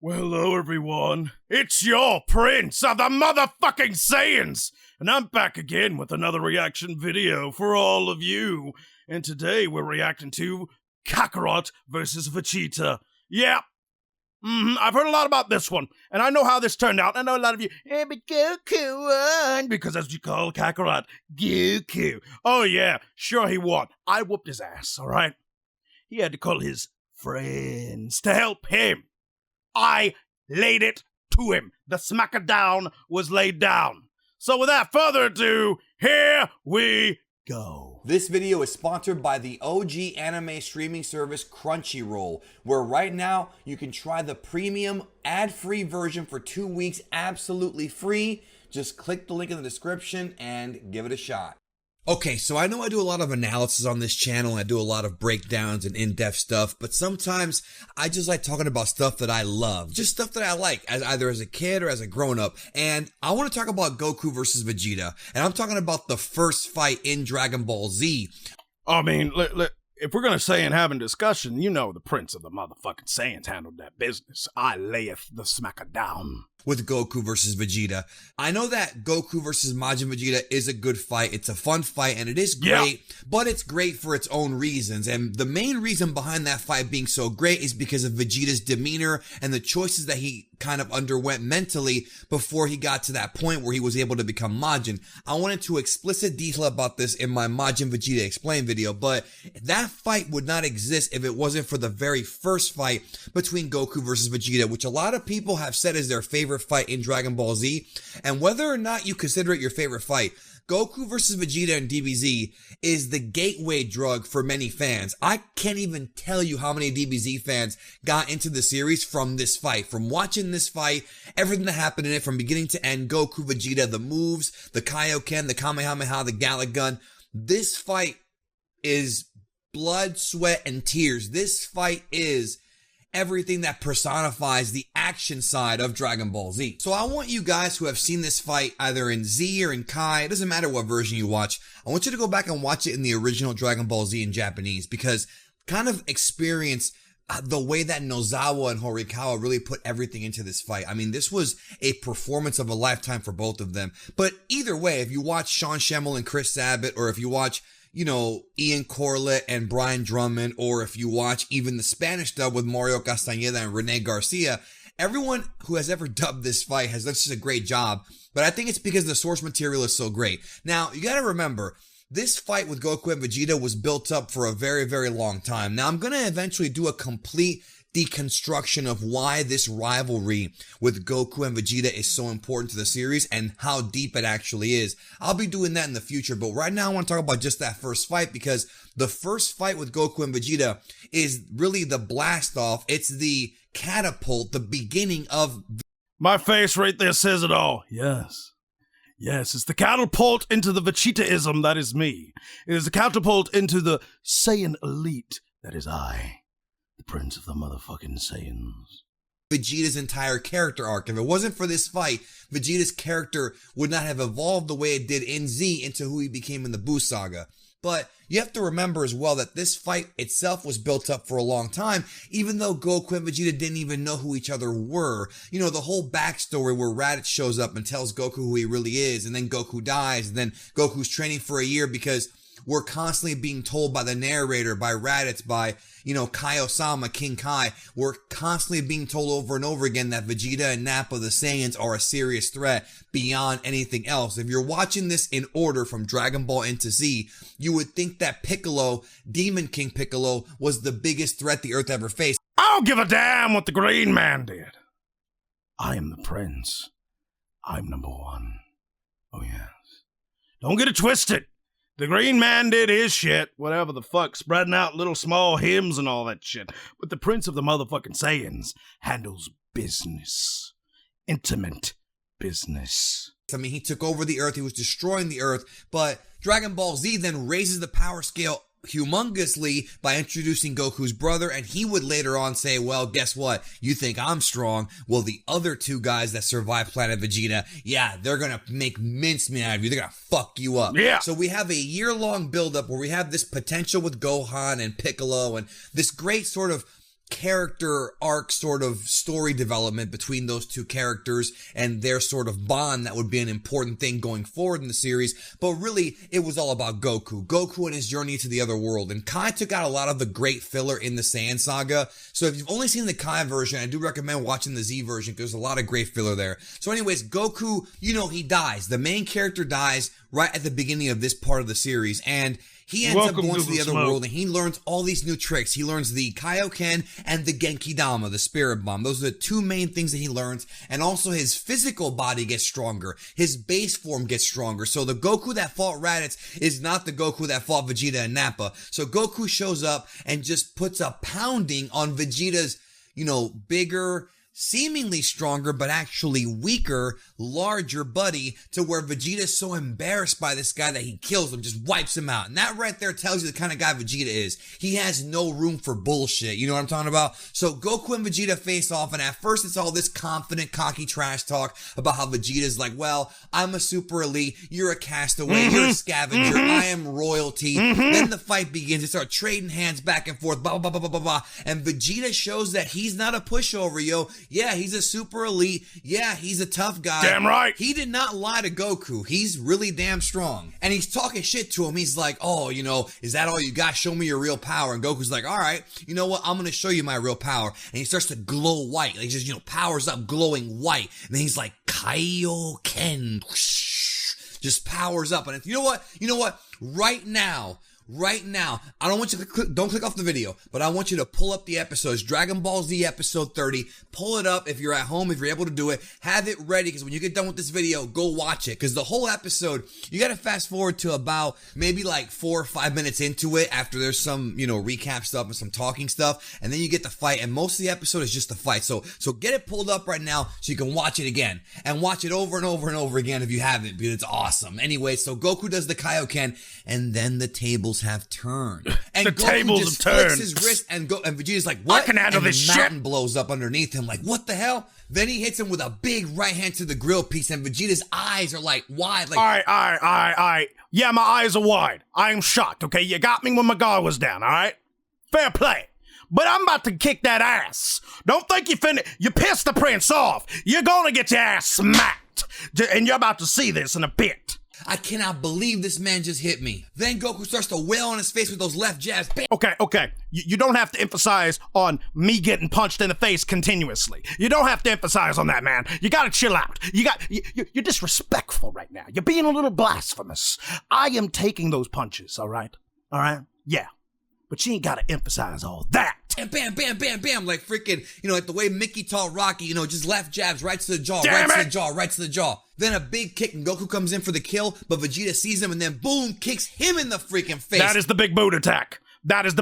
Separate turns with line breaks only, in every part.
Well, hello everyone. It's your Prince of the motherfucking Saiyans, and I'm back again with another reaction video for all of you. And today we're reacting to Kakarot versus Vegeta. Yeah, I've heard a lot about this one, and I know how this turned out. I know a lot of you, but Goku won, because that's what you call Kakarot, Goku. Oh yeah, sure he won. I whooped his ass, alright? He had to call his friends to help him. I laid it to him. The smack-a-down was laid down. So without further ado, here we go.
This video is sponsored by the OG anime streaming service Crunchyroll, where right now you can try the premium ad-free version for 2 weeks absolutely free. Just click the link in the description and give it a shot. Okay, so I know I do a lot of analysis on this channel, I do a lot of breakdowns and in-depth stuff, but sometimes I just like talking about stuff that I love, just stuff that I like, either as a kid or as a grown-up, and I want to talk about Goku versus Vegeta, and I'm talking about the first fight in Dragon Ball Z.
I mean, if we're gonna say and having discussion, you know the Prince of the motherfucking Saiyans handled that business. I layeth the smack-a-down.
With Goku versus Vegeta. I know that Goku versus Majin Vegeta is a good fight. It's a fun fight and it is great, but it's great for its own reasons. And the main reason behind that fight being so great is because of Vegeta's demeanor and the choices that he kind of underwent mentally before he got to that point where he was able to become Majin. I went into explicit detail about this in my Majin Vegeta Explain video, but that fight would not exist if it wasn't for the very first fight between Goku versus Vegeta, which a lot of people have said is their favorite fight in Dragon Ball Z. And whether or not you consider it your favorite fight, Goku versus Vegeta in DBZ is the gateway drug for many fans. I can't even tell you how many DBZ fans got into the series from this fight. From watching this fight, everything that happened in it from beginning to end, Goku, Vegeta, the moves, the Kaioken, the Kamehameha, the Gallic Gun. This fight is blood, sweat, and tears. This fight is everything that personifies the action side of Dragon Ball Z. So I want you guys who have seen this fight either in Z or in Kai, it doesn't matter what version you watch, I want you to go back and watch it in the original Dragon Ball Z in Japanese, because kind of experience the way that Nozawa and Horikawa really put everything into this fight. I mean, this was a performance of a lifetime for both of them. But either way, if you watch Sean Schemmel and Chris Sabat, or if you watch Ian Corlett and Brian Drummond, or if you watch even the Spanish dub with Mario Castañeda and Rene Garcia, everyone who has ever dubbed this fight has done such a great job. But I think it's because the source material is so great. Now, you gotta remember, this fight with Goku and Vegeta was built up for a very, very long time. Now, I'm gonna eventually do a complete deconstruction of why this rivalry with Goku and Vegeta is so important to the series and how deep it actually is. I'll be doing that in the future, but right now I want to talk about just that first fight, because the first fight with Goku and Vegeta is really the blast off. It's the catapult, the beginning of...
My face right there says it all. Yes, it's the catapult into the Vegetaism that is me. It is the catapult into the Saiyan elite that is I. The Prince of the motherfucking Saiyans.
Vegeta's entire character arc. If it wasn't for this fight, Vegeta's character would not have evolved the way it did in Z into who he became in the Buu saga. But you have to remember as well that this fight itself was built up for a long time, even though Goku and Vegeta didn't even know who each other were. The whole backstory where Raditz shows up and tells Goku who he really is, and then Goku dies, and then Goku's training for a year because we're constantly being told by the narrator, by Raditz, by, Kai-Osama, King Kai, we're constantly being told over and over again that Vegeta and Nappa, the Saiyans, are a serious threat beyond anything else. If you're watching this in order from Dragon Ball into Z, you would think that Piccolo, Demon King Piccolo, was the biggest threat the Earth ever faced.
I don't give a damn what the Green Man did. I am the Prince. I'm number one. Oh yes. Don't get it twisted. The Green Man did his shit, whatever the fuck, spreading out little small hymns and all that shit. But the Prince of the motherfucking Saiyans handles business. Intimate business.
I mean, he took over the Earth, he was destroying the Earth, but Dragon Ball Z then raises the power scale humongously by introducing Goku's brother, and he would later on say, well, guess what? You think I'm strong? Well, the other two guys that survived Planet Vegeta, yeah, they're gonna make mincemeat out of you. They're gonna fuck you up.
Yeah.
So we have a year-long build-up where we have this potential with Gohan and Piccolo and this great sort of character arc sort of story development between those two characters and their sort of bond that would be an important thing going forward in the series. But really, it was all about Goku. Goku and his journey to the other world. And Kai took out a lot of the great filler in the Saiyan saga. So if you've only seen the Kai version, I do recommend watching the Z version because there's a lot of great filler there. So anyways, Goku, he dies. The main character dies right at the beginning of this part of the series. And he ends up going to the other world and he learns all these new tricks. He learns the Kaioken and the Genki Dama, the Spirit Bomb. Those are the two main things that he learns. And also his physical body gets stronger. His base form gets stronger. So the Goku that fought Raditz is not the Goku that fought Vegeta and Nappa. So Goku shows up and just puts a pounding on Vegeta's, bigger, seemingly stronger, but actually weaker, larger buddy, to where Vegeta's so embarrassed by this guy that he kills him, just wipes him out. And that right there tells you the kind of guy Vegeta is. He has no room for bullshit. You know what I'm talking about? So Goku and Vegeta face off, and at first it's all this confident, cocky trash talk about how Vegeta's like, well, I'm a super elite, you're a castaway, you're a scavenger, I am royalty. Then the fight begins. They start trading hands back and forth, blah, blah, blah, blah, blah, blah. And Vegeta shows that he's not a pushover, yo. Yeah, he's a super elite. Yeah, he's a tough guy.
Damn right.
He did not lie to Goku. He's really damn strong. And he's talking shit to him. He's like, oh, is that all you got? Show me your real power. And Goku's like, all right, you know what? I'm going to show you my real power. And he starts to glow white. Like, just, powers up glowing white. And then he's like, Kaioken. Just powers up. And you know what? Right now, I don't want you to don't click off the video, but I want you to pull up the episodes. Dragon Ball Z episode 30. Pull it up if you're at home, if you're able to do it. Have it ready, because when you get done with this video, go watch it. Because the whole episode, you got to fast forward to about maybe like 4 or 5 minutes into it after there's some, recap stuff and some talking stuff. And then you get the fight, and most of the episode is just the fight. So get it pulled up right now so you can watch it again. And watch it over and over and over again if you haven't, because it's awesome. Anyway, so Goku does the Kaioken, and then the tables have turned. And
the
Goku
tables
just
have
flicks
turned.
his wrist, and Vegeta's like, what?
I can handle
and
this
the mountain
shit.
blows up underneath him, like, what the hell? Then he hits him with a big right hand to the grill piece, and Vegeta's eyes are like wide. Like,
all right. Yeah, my eyes are wide. I am shocked, okay? You got me when my guard was down, all right? Fair play. But I'm about to kick that ass. Don't think you pissed the prince off. You're gonna get your ass smacked. And you're about to see this in a bit.
I cannot believe this man just hit me. Then Goku starts to wail on his face with those left jabs. Bam.
Okay. You don't have to emphasize on me getting punched in the face continuously. You don't have to emphasize on that, man. You gotta chill out. You're disrespectful right now. You're being a little blasphemous. I am taking those punches, all right? All right? Yeah. But you ain't gotta emphasize all that.
And bam, bam, bam, bam, like freaking, like the way Mickey taught Rocky, just left jabs, right to the jaw,
Damn
right
it.
to the jaw, right to the jaw. Then a big kick, and Goku comes in for the kill, but Vegeta sees him, and then boom, kicks him in the freaking face.
That is the big boot attack. That's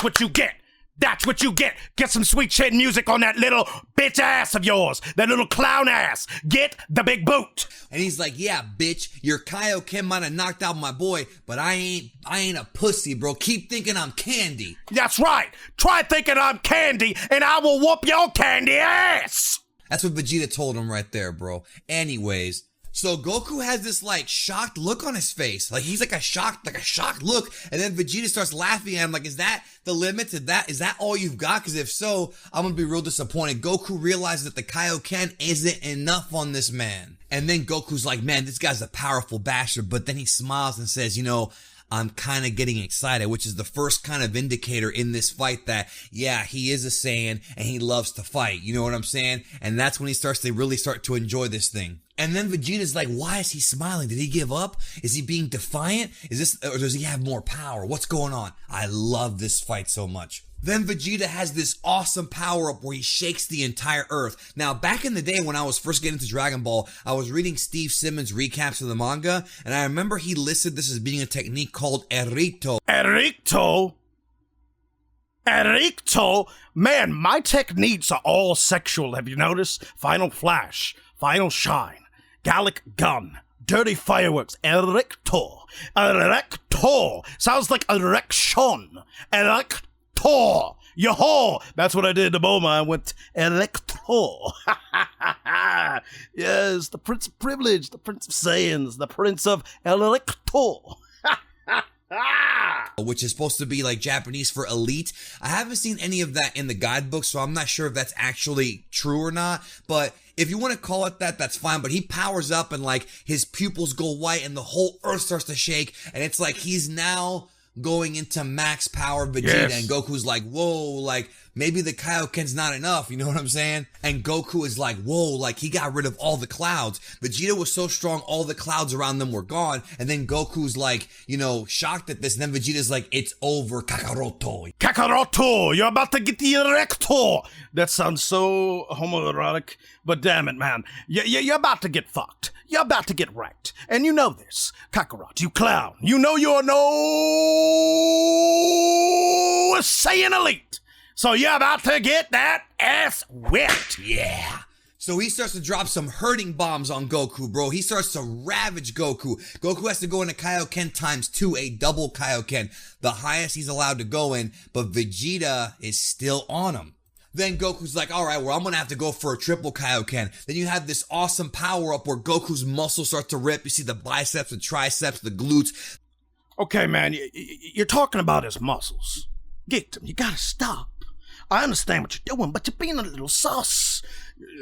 what you get. That's what you get. Get some sweet shit music on that little bitch ass of yours. That little clown ass. Get the big boot.
And he's like, yeah, bitch, your Kaioken might have knocked out my boy, but I ain't a pussy, bro. Keep thinking I'm candy.
That's right. Try thinking I'm candy, and I will whoop your candy ass.
That's what Vegeta told him right there, bro. Anyways, so Goku has this like shocked look on his face. Like he's like a shocked look. And then Vegeta starts laughing at him like, is that the limit to that? Is that all you've got? Because if so, I'm going to be real disappointed. Goku realizes that the Kaioken isn't enough on this man. And then Goku's like, man, this guy's a powerful bastard. But then he smiles and says, I'm kind of getting excited, which is the first kind of indicator in this fight that, yeah, he is a Saiyan and he loves to fight. You know what I'm saying? And that's when he starts to really start to enjoy this thing. And then Vegeta's like, why is he smiling? Did he give up? Is he being defiant? Or does he have more power? What's going on? I love this fight so much. Then Vegeta has this awesome power-up where he shakes the entire earth. Now, back in the day when I was first getting into Dragon Ball, I was reading Steve Simmons' recaps of the manga, and I remember he listed this as being a technique called Erito.
Erito? Man, my techniques are all sexual, have you noticed? Final Flash, Final Shine, Gallic Gun, Dirty Fireworks, Erector. Sounds like erection. Erector. Yo-ho! That's what I did to Boma. I went Electro. Yes, the Prince of Privilege, the Prince of Saiyans, the Prince of Electro.
which is supposed to be like Japanese for elite. I haven't seen any of that in the guidebook, so I'm not sure if that's actually true or not, but if you want to call it that, that's fine. But he powers up and like his pupils go white and the whole earth starts to shake, and it's like he's now going into max power Vegeta, and Goku's like, whoa, like maybe the Kaioken's not enough, you know what I'm saying? And Goku is like, whoa, like he got rid of all the clouds. Vegeta was so strong, all the clouds around them were gone, and then Goku's like, you know, shocked at this, and then Vegeta's like, it's over, Kakaroto.
Kakaroto, you're about to get the erector. That sounds so homoerotic, but damn it, man. You're about to get fucked. You're about to get wrecked. And you know this. Kakarot, you clown. You know you're no Saiyan Elite. So you're about to get that ass whipped.
Yeah. So he starts to drop some hurting bombs on Goku, bro. He starts to ravage Goku. Goku has to go into Kaioken times 2, a double Kaioken, the highest he's allowed to go in, but Vegeta is still on him. Then Goku's like, all right, well, I'm going to have to go for a triple Kaioken. Then you have this awesome power-up where Goku's muscles start to rip. You see the biceps, the triceps, the glutes.
Okay, man, you're talking about his muscles. Get him. You got to stop. I understand what you're doing, but you're being a little sus.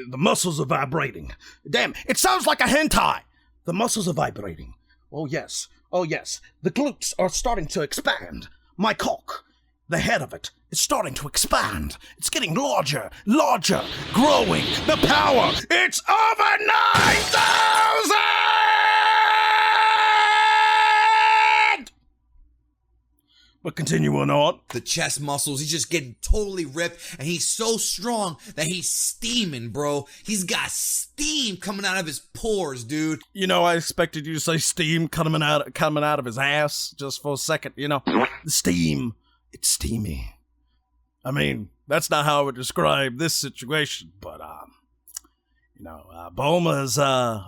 The muscles are vibrating. Damn, it sounds like a hentai. The muscles are vibrating. Oh, yes. Oh, yes. The glutes are starting to expand. My cock, the head of it, is starting to expand. It's getting larger, growing. The power, it's over 9,000! But continuing on.
The chest muscles, he's just getting totally ripped, and he's so strong that he's steaming, bro. He's got steam coming out of his pores, dude.
You know, I expected you to say steam coming out of his ass just for a second, you know. The steam, it's steamy. I mean, that's not how I would describe this situation, but, Bulma's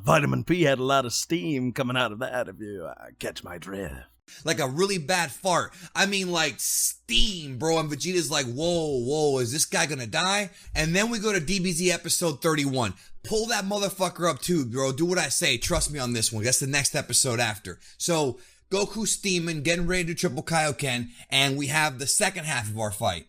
vitamin P had a lot of steam coming out of that, if you catch my drift.
Like a really bad fart. I mean, like steam, bro. And Vegeta's like, whoa, is this guy gonna die? And then we go to DBZ episode 31. Pull that motherfucker up too, bro. Do what I say. Trust me on this one. That's the next episode after. So, Goku steaming, getting ready to triple Kaioken, and we have the second half of our fight.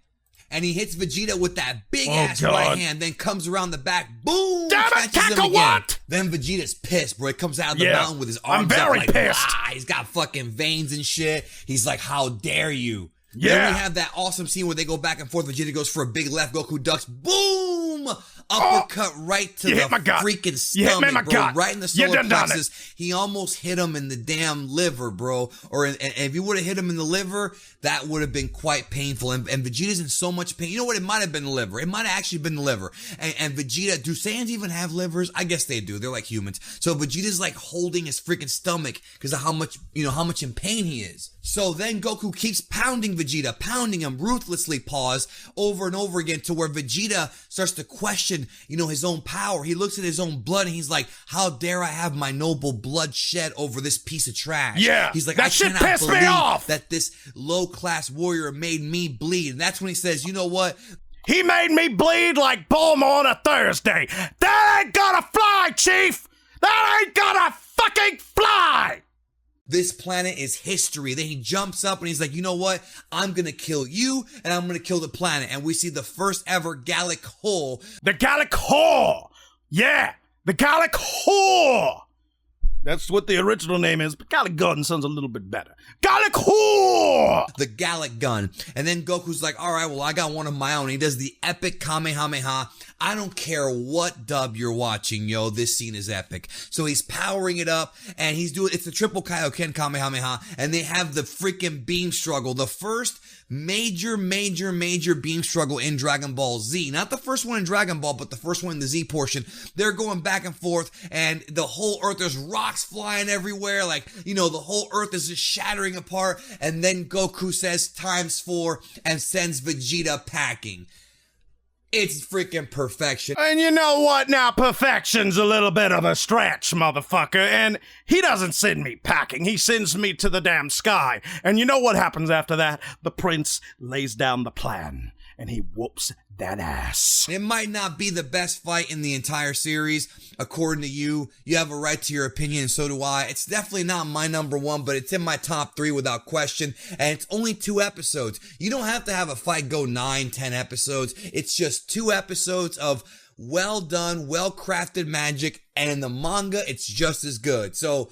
And he hits Vegeta with that big-ass right hand, then comes around the back, boom!
Damn it, Kaka, what?
Then Vegeta's pissed, bro. He comes out of the mountain with his arms
I'm very
up like,
pissed.
He's got fucking veins and shit. He's like, how dare you?
Yeah.
Then we have that awesome scene where they go back and forth. Vegeta goes for a big left, Goku ducks, boom! Uppercut right to the freaking stomach, bro. Right in the solar plexus. He almost hit him in the damn liver, bro. And if you would have hit him in the liver, that would have been quite painful. And Vegeta's in so much pain. You know what? It might have been the liver. It might have actually been the liver. And Vegeta, do Saiyans even have livers? I guess they do. They're like humans. So Vegeta's like holding his freaking stomach because of how much in pain he is. So then Goku keeps pounding Vegeta, pounding him ruthlessly, over and over again, to where Vegeta starts to question, his own power. He looks at his own blood and he's like, how dare I have my noble blood shed over this piece of trash?
Yeah.
He's like,
that
I
shit
cannot
pissed me
believe
off.
that this low-class warrior made me bleed. And that's when he says, you know what?
He made me bleed like Bulma on a Thursday. That ain't gonna fly, Chief. That ain't gonna fucking fly.
This planet is history. Then he jumps up and he's like, you know what? I'm going to kill you and I'm going to kill the planet. And we see the first ever Gallic hole.
The Gallic Whore. Yeah, the Gallic Whore. That's what the original name is, but Gallic Gun sounds a little bit better. Gallic Whore!
The Gallic Gun. And then Goku's like, all right, well, I got one of my own. He does the epic Kamehameha. I don't care what dub you're watching, yo. This scene is epic. So he's powering it up, and it's the triple Kaioken Kamehameha, and they have the freaking beam struggle. The first major beam struggle in Dragon Ball Z. Not the first one in Dragon Ball, but the first one in the Z portion. They're going back and forth, and the whole earth, there's rocks flying everywhere. Like, the whole earth is just shattering apart. And then Goku says ×4 and sends Vegeta packing. It's freaking perfection.
And you know what now? Perfection's a little bit of a stretch, motherfucker. And he doesn't send me packing. He sends me to the damn sky. And you know what happens after that? The prince lays down the plan. and he whoops that ass.
It might not be the best fight in the entire series. According to you, you have a right to your opinion, and so do I. It's definitely not my number one, but it's in my top 3 without question, and it's only 2 episodes. You don't have to have a fight go 9, 10 episodes. It's just 2 episodes of well done, well crafted magic, and in the manga, it's just as good. So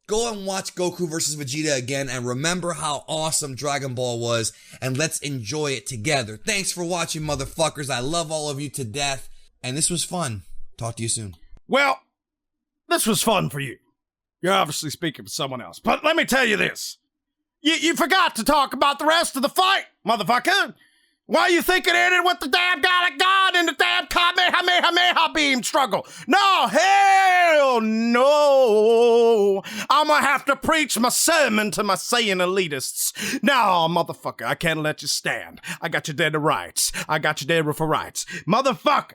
go and watch Goku versus Vegeta again and remember how awesome Dragon Ball was, and let's enjoy it together. Thanks for watching, motherfuckers. I love all of you to death, and this was fun. Talk to you soon.
Well, this was fun for you. You're obviously speaking for someone else. But let me tell you this. You forgot to talk about the rest of the fight, motherfucker. Why you think it ended with the damn God of God and the damn Kamehameha beam struggle? No, hell no. I'm gonna have to preach my sermon to my Saiyan elitists. No, motherfucker, I can't let you stand. I got you dead to rights. I got you dead for rights. Motherfucker.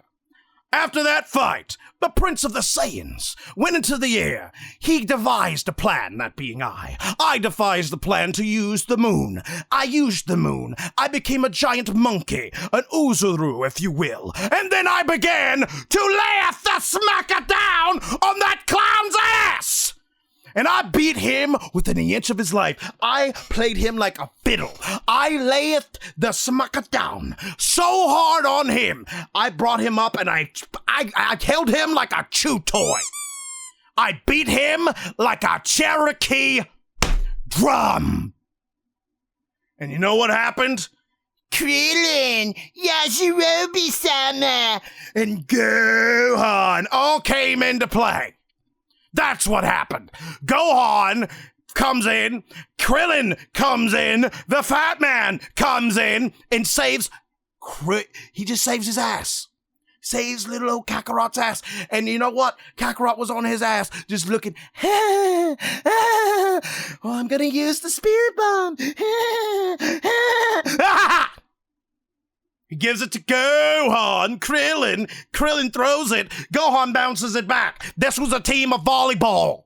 After that fight, the Prince of the Saiyans went into the air. He devised a plan, that being I. I devised the plan to use the moon. I used the moon. I became a giant monkey, an Uzuru, if you will. And then I began to laugh the smacker down on that clown's ass! And I beat him within an inch of his life. I played him like a fiddle. I layeth the smacker down so hard on him. I brought him up and I held him like a chew toy. I beat him like a Cherokee drum. And you know what happened? Krillin, Yajirobe-sama, and Gohan all came into play. That's what happened. Gohan comes in, Krillin comes in, the Fat Man comes in and saves, he just saves his ass. Saves little old Kakarot's ass. And you know what? Kakarot was on his ass just looking, oh, I'm gonna use the spirit bomb. He gives it to Gohan. Krillin throws it. Gohan bounces it back. This was a team of volleyball.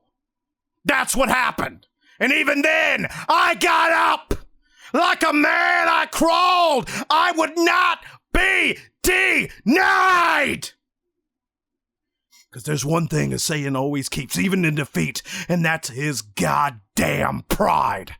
That's what happened. And even then, I got up. Like a man, I crawled. I would not be denied. Because there's one thing a Saiyan always keeps, even in defeat, and that's his goddamn pride.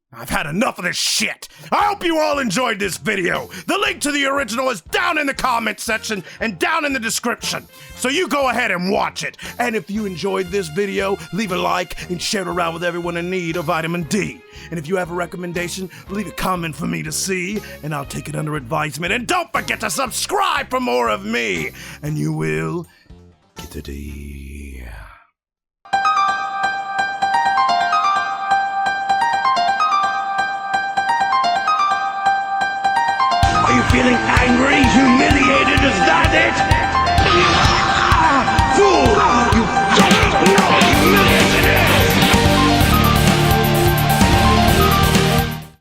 I've had enough of this shit. I hope you all enjoyed this video. The link to the original is down in the comment section and down in the description. So you go ahead and watch it. And if you enjoyed this video, leave a like and share it around with everyone in need of vitamin D. And if you have a recommendation, leave a comment for me to see, and I'll take it under advisement. And don't forget to subscribe for more of me, and you will get the D. Are you feeling angry, humiliated? Is that it?